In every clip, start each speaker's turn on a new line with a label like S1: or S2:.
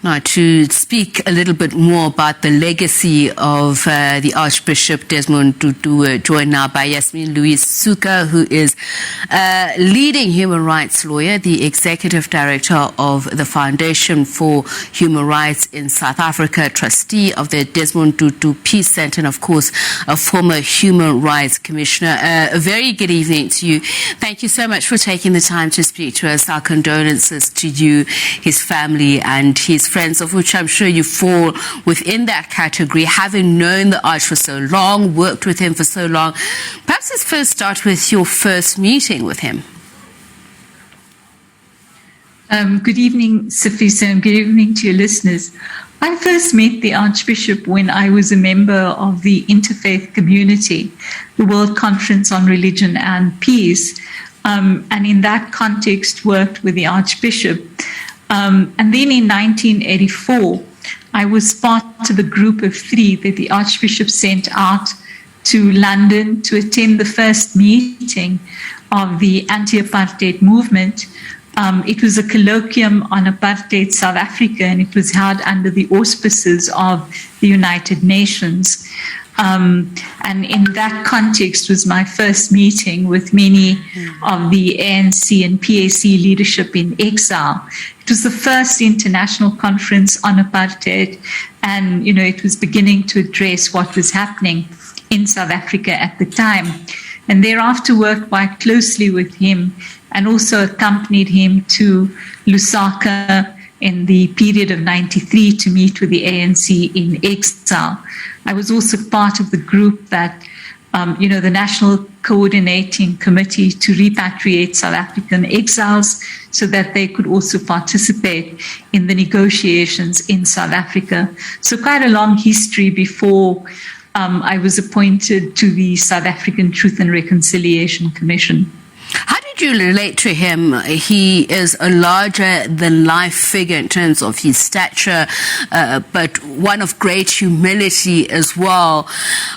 S1: Now, to speak a little bit more about the legacy of the Archbishop Desmond Tutu, we're joined now by Yasmin Louise Sooka, who is a leading human rights lawyer, the executive director of the Foundation for Human Rights in South Africa, trustee of the Desmond Tutu Peace Centre, and of course, a former human rights commissioner. A very good evening to you. Thank you so much for taking the time to speak to us. Our condolences to you, his family, and his friends, of which I'm sure you fall within that category, having known the Arch for so long, worked with him for so long. Perhaps let's first start with your first meeting with him.
S2: Good evening, Safisa, and good evening to your listeners. I first met the Archbishop when I was a member of the Interfaith Community, the World Conference on Religion and Peace, and in that context worked with the Archbishop. And then in 1984, I was part of a group of 3 that the Archbishop sent out to London to attend the first meeting of the anti-apartheid movement. It was a colloquium on apartheid South Africa, and it was held under the auspices of the United Nations. And in that context was my first meeting with many of the ANC and PAC leadership in exile. It was the first international conference on apartheid, and it was beginning to address what was happening in South Africa at the time. And thereafter worked quite closely with him and also accompanied him to Lusaka in the period of 93 to meet with the ANC in exile. I was also part of the group that, the National Coordinating Committee to repatriate South African exiles so that they could also participate in the negotiations in South Africa. So quite a long history before I was appointed to the South African Truth and Reconciliation Commission.
S1: How did you relate to him? He is a larger-than-life figure in terms of his stature, but one of great humility as well.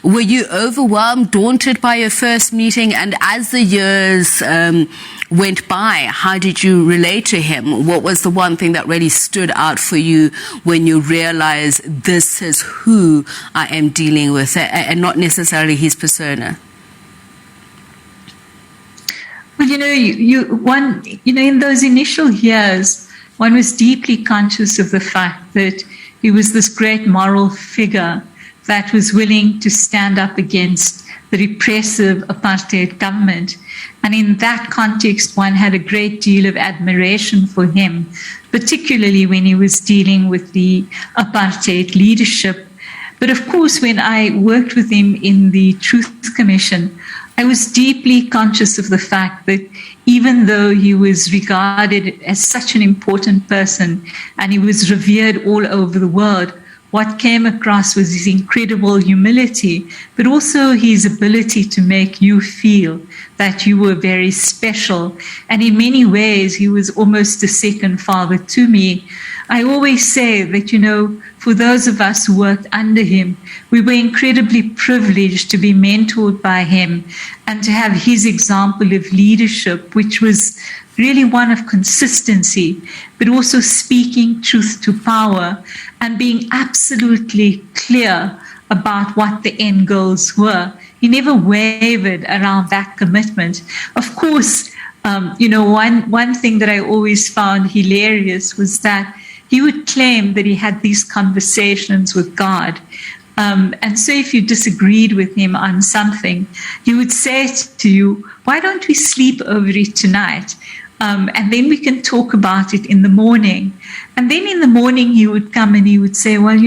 S1: Were you overwhelmed, daunted by your first meeting? And as the years went by, how did you relate to him? What was the one thing that really stood out for you when you realized this is who I am dealing with, and not necessarily his persona?
S2: Well, in those initial years, one was deeply conscious of the fact that he was this great moral figure that was willing to stand up against the repressive apartheid government. And in that context, one had a great deal of admiration for him, particularly when he was dealing with the apartheid leadership. But of course, when I worked with him in the Truth Commission, I was deeply conscious of the fact that even though he was regarded as such an important person and he was revered all over the world, what came across was his incredible humility, but also his ability to make you feel that you were very special. And in many ways, he was almost a second father to me. I always say that, for those of us who worked under him, we were incredibly privileged to be mentored by him and to have his example of leadership, which was really one of consistency, but also speaking truth to power and being absolutely clear about what the end goals were. He never wavered around that commitment. Of course, one thing that I always found hilarious was that he would claim that he had these conversations with God. And so if you disagreed with him on something, he would say to you, why don't we sleep over it tonight? And then we can talk about it in the morning. And then in the morning, he would come and he would say, well,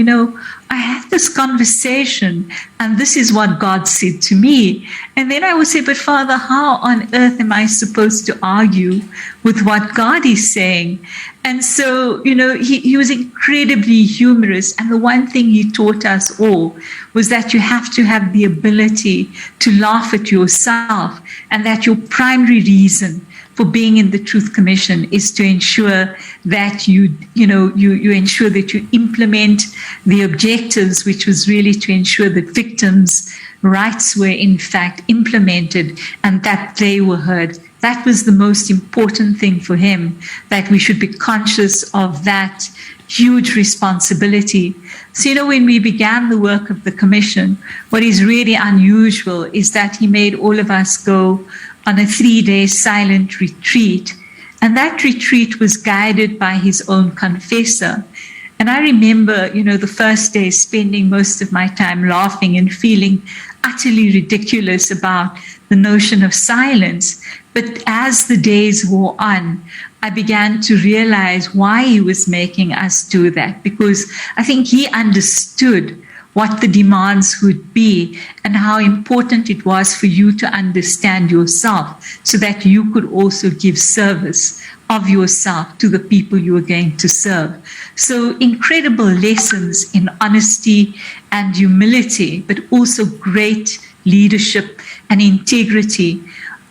S2: I had this conversation and this is what God said to me. And then I would say, but Father, how on earth am I supposed to argue with what God is saying? And so, he was incredibly humorous. And the one thing he taught us all was that you have to have the ability to laugh at yourself, and that your primary reason for being in the Truth Commission is to ensure that you ensure that you implement the objectives, which was really to ensure that victims' rights were in fact implemented and that they were heard. that was the most important thing for him, that we should be conscious of that huge responsibility. So, when we began the work of the commission, what is really unusual is that he made all of us go on a 3-day silent retreat. And that retreat was guided by his own confessor. And I remember, the first day spending most of my time laughing and feeling utterly ridiculous about the notion of silence. But as the days wore on, I began to realize why he was making us do that, because I think he understood what the demands would be and how important it was for you to understand yourself so that you could also give service of yourself to the people you are going to serve. So incredible lessons in honesty and humility, but also great leadership and integrity.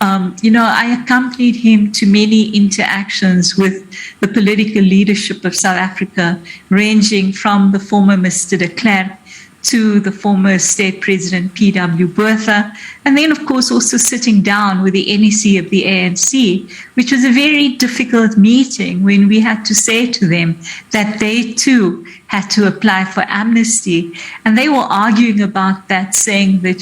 S2: I accompanied him to many interactions with the political leadership of South Africa, ranging from the former Mr. de Klerk to the former State President P.W. Botha, and then, of course, also sitting down with the NEC of the ANC, which was a very difficult meeting when we had to say to them that they too had to apply for amnesty. And they were arguing about that, saying that,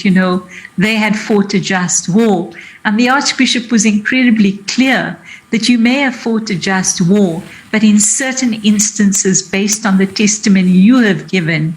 S2: they had fought a just war. And the Archbishop was incredibly clear that you may have fought a just war, but in certain instances, based on the testimony you have given,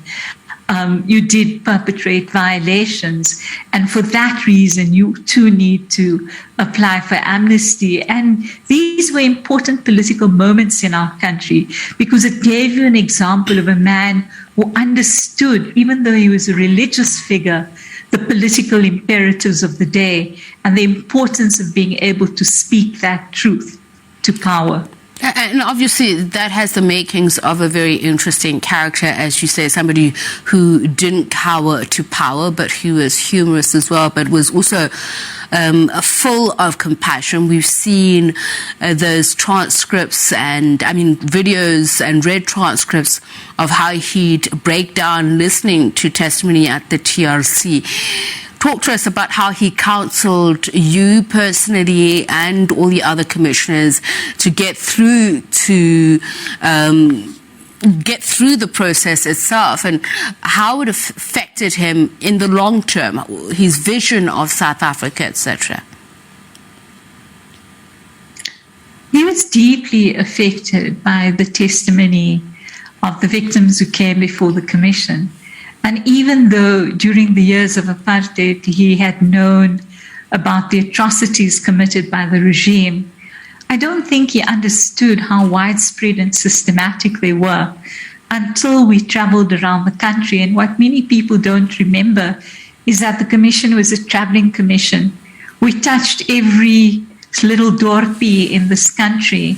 S2: you did perpetrate violations. And for that reason, you too need to apply for amnesty. And these were important political moments in our country because it gave you an example of a man who understood, even though he was a religious figure, the political imperatives of the day and the importance of being able to speak that truth to power.
S1: And obviously that has the makings of a very interesting character, as you say, somebody who didn't cower to power, but who was humorous as well, but was also full of compassion. We've seen those transcripts and, videos and read transcripts of how he'd break down listening to testimony at the TRC. Talk to us about how he counseled you personally and all the other commissioners to get through the process itself, and how it affected him in the long term, his vision of South Africa, etc.
S2: He was deeply affected by the testimony of the victims who came before the commission. And even though during the years of apartheid he had known about the atrocities committed by the regime, I don't think he understood how widespread and systematic they were until we traveled around the country. And what many people don't remember is that the commission was a traveling commission. We touched every little dorpie in this country,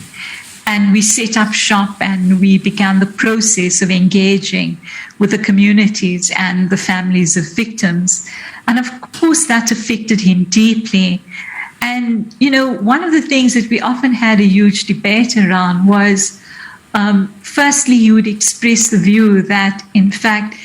S2: and we set up shop and we began the process of engaging with the communities and the families of victims. And of course, that affected him deeply. And, one of the things that we often had a huge debate around was, firstly, he would express the view that, in fact,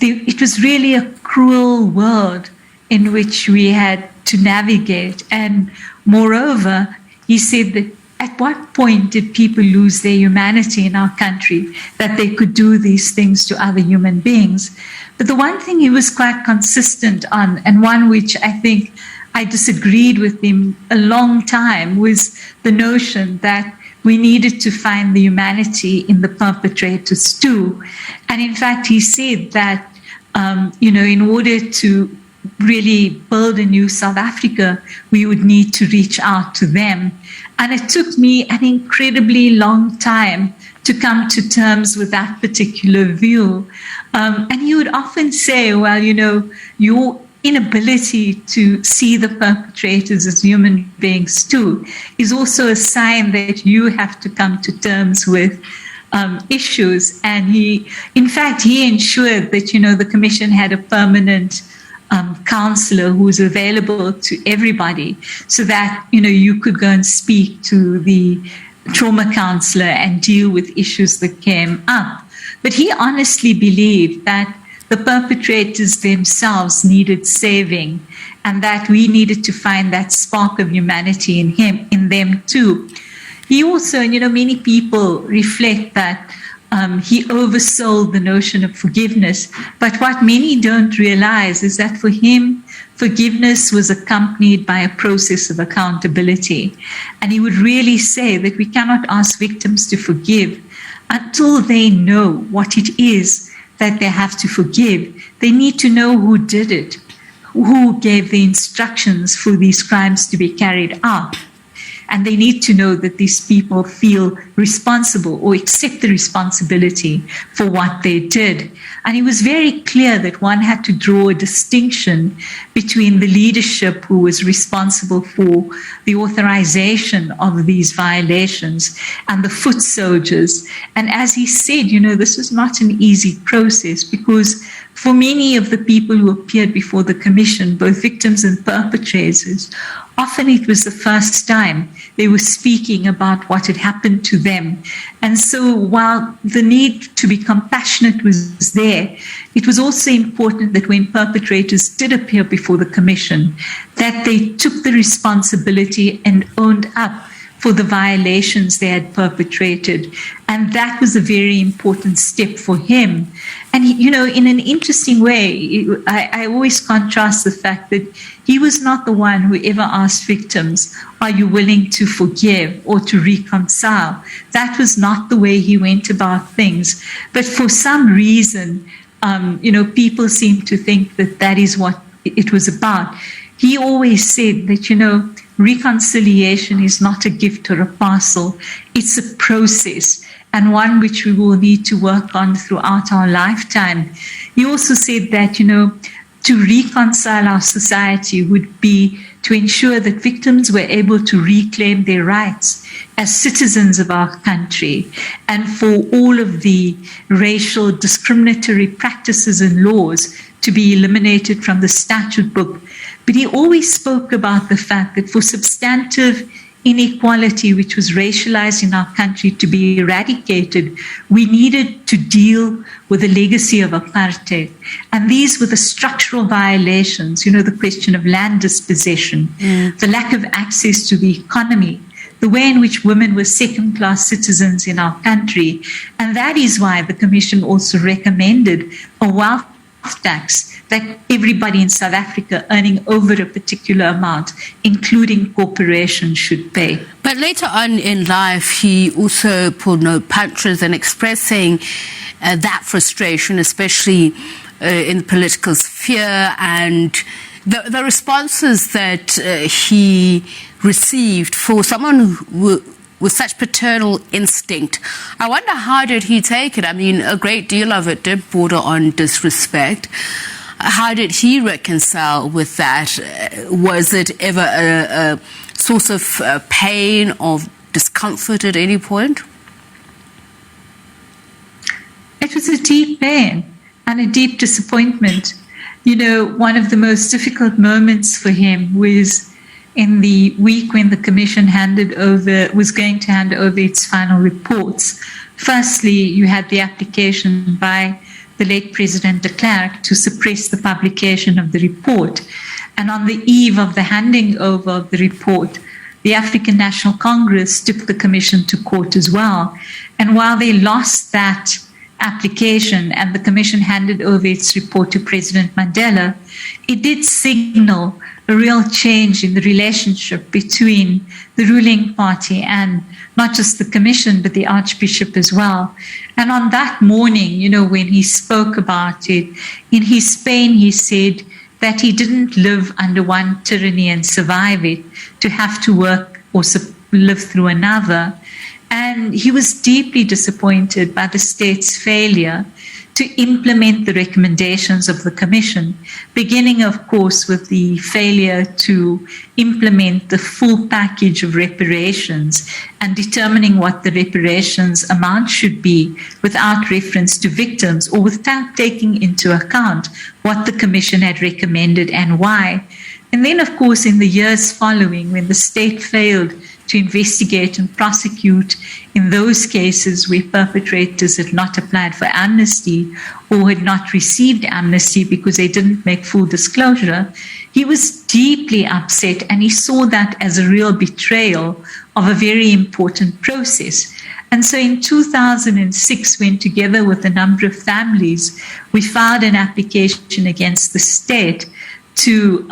S2: it was really a cruel world in which we had to navigate. And moreover, he said that at what point did people lose their humanity in our country that they could do these things to other human beings? But the one thing he was quite consistent on, and one which I think I disagreed with him a long time, was the notion that we needed to find the humanity in the perpetrators too. And in fact, he said that, in order to really build a new South Africa, we would need to reach out to them. And it took me an incredibly long time to come to terms with that particular view. And he would often say, well, your inability to see the perpetrators as human beings too is also a sign that you have to come to terms with issues. And he ensured that, the commission had a permanent counselor who was available to everybody, so that you could go and speak to the trauma counselor and deal with issues that came up. But he honestly believed that the perpetrators themselves needed saving, and that we needed to find that spark of humanity in them too. He also, many people reflect that he oversold the notion of forgiveness. But what many don't realize is that for him, forgiveness was accompanied by a process of accountability. And he would really say that we cannot ask victims to forgive until they know what it is that they have to forgive. They need to know who did it, who gave the instructions for these crimes to be carried out. And they need to know that these people feel responsible or accept the responsibility for what they did. And he was very clear that one had to draw a distinction between the leadership who was responsible for the authorization of these violations and the foot soldiers. And as he said, this was not an easy process, because for many of the people who appeared before the commission, both victims and perpetrators, often it was the first time they were speaking about what had happened to them. And so while the need to be compassionate was there, it was also important that when perpetrators did appear before the commission, that they took the responsibility and owned up for the violations they had perpetrated. And that was a very important step for him. And, in an interesting way, I always contrast the fact that he was not the one who ever asked victims, are you willing to forgive or to reconcile? That was not the way he went about things. But for some reason, people seem to think that that is what it was about. He always said that, reconciliation is not a gift or a parcel. It's a process, and one which we will need to work on throughout our lifetime. He also said that, to reconcile our society would be to ensure that victims were able to reclaim their rights as citizens of our country, and for all of the racial discriminatory practices and laws to be eliminated from the statute book. But he always spoke about the fact that for substantive inequality, which was racialized in our country, to be eradicated, we needed to deal with the legacy of apartheid. And these were the structural violations, the question of land dispossession, the lack of access to the economy, the way in which women were second-class citizens in our country. And that is why the Commission also recommended a wealth tax that everybody in South Africa earning over a particular amount, including corporations, should pay.
S1: But later on in life, he also pulled no punches and expressing that frustration, especially in the political sphere, and the responses that he received for someone who with such paternal instinct. I wonder, how did he take it? I mean, a great deal of it did border on disrespect. How did he reconcile with that? Was it ever a source of pain or discomfort at any point?
S2: It was a deep pain and a deep disappointment. One of the most difficult moments for him was in the week when the Commission was going to hand over its final reports. Firstly, you had the application by the late President de Klerk to suppress the publication of the report. And on the eve of the handing over of the report, the African National Congress took the Commission to court as well. And while they lost that application and the Commission handed over its report to President Mandela, it did signal a real change in the relationship between the ruling party and not just the Commission, but the Archbishop as well. And on that morning, when he spoke about it, in his pain, he said that he didn't live under one tyranny and survive it, to have to work or live through another. And he was deeply disappointed by the state's failure to implement the recommendations of the Commission, beginning, of course, with the failure to implement the full package of reparations and determining what the reparations amount should be without reference to victims or without taking into account what the Commission had recommended and why. And then, of course, in the years following, when the state failed to investigate and prosecute in those cases where perpetrators had not applied for amnesty or had not received amnesty because they didn't make full disclosure, he was deeply upset, and he saw that as a real betrayal of a very important process. And so in 2006, when together with a number of families, we filed an application against the state to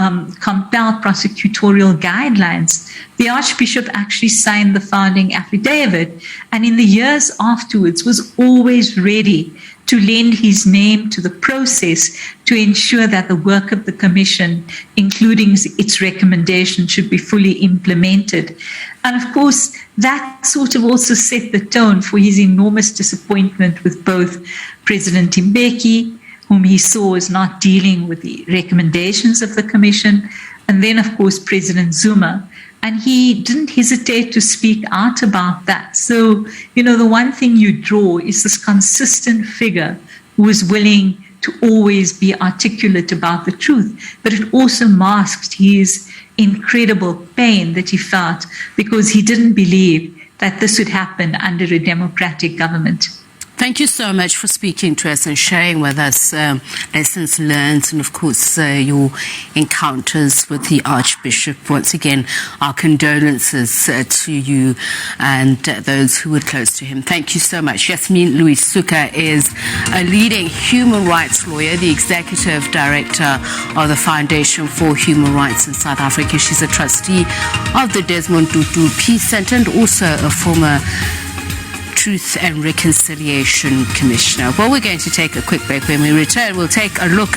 S2: compel prosecutorial guidelines, the Archbishop actually signed the founding affidavit, and in the years afterwards was always ready to lend his name to the process to ensure that the work of the Commission, including its recommendations, should be fully implemented. And of course, that sort of also set the tone for his enormous disappointment with both President Mbeki, whom he saw as not dealing with the recommendations of the Commission, and then, of course, President Zuma. And he didn't hesitate to speak out about that. So, the one thing you draw is this consistent figure who was willing to always be articulate about the truth, but it also masked his incredible pain that he felt because he didn't believe that this would happen under a democratic government.
S1: Thank you so much for speaking to us and sharing with us lessons learned and, of course, your encounters with the Archbishop. Once again, our condolences to you and those who were close to him. Thank you so much. Yasmin Louise Sooka is a leading human rights lawyer, the executive director of the Foundation for Human Rights in South Africa. She's a trustee of the Desmond Tutu Peace Centre and also a former Truth and Reconciliation Commissioner. Well, we're going to take a quick break. When we return, we'll take a look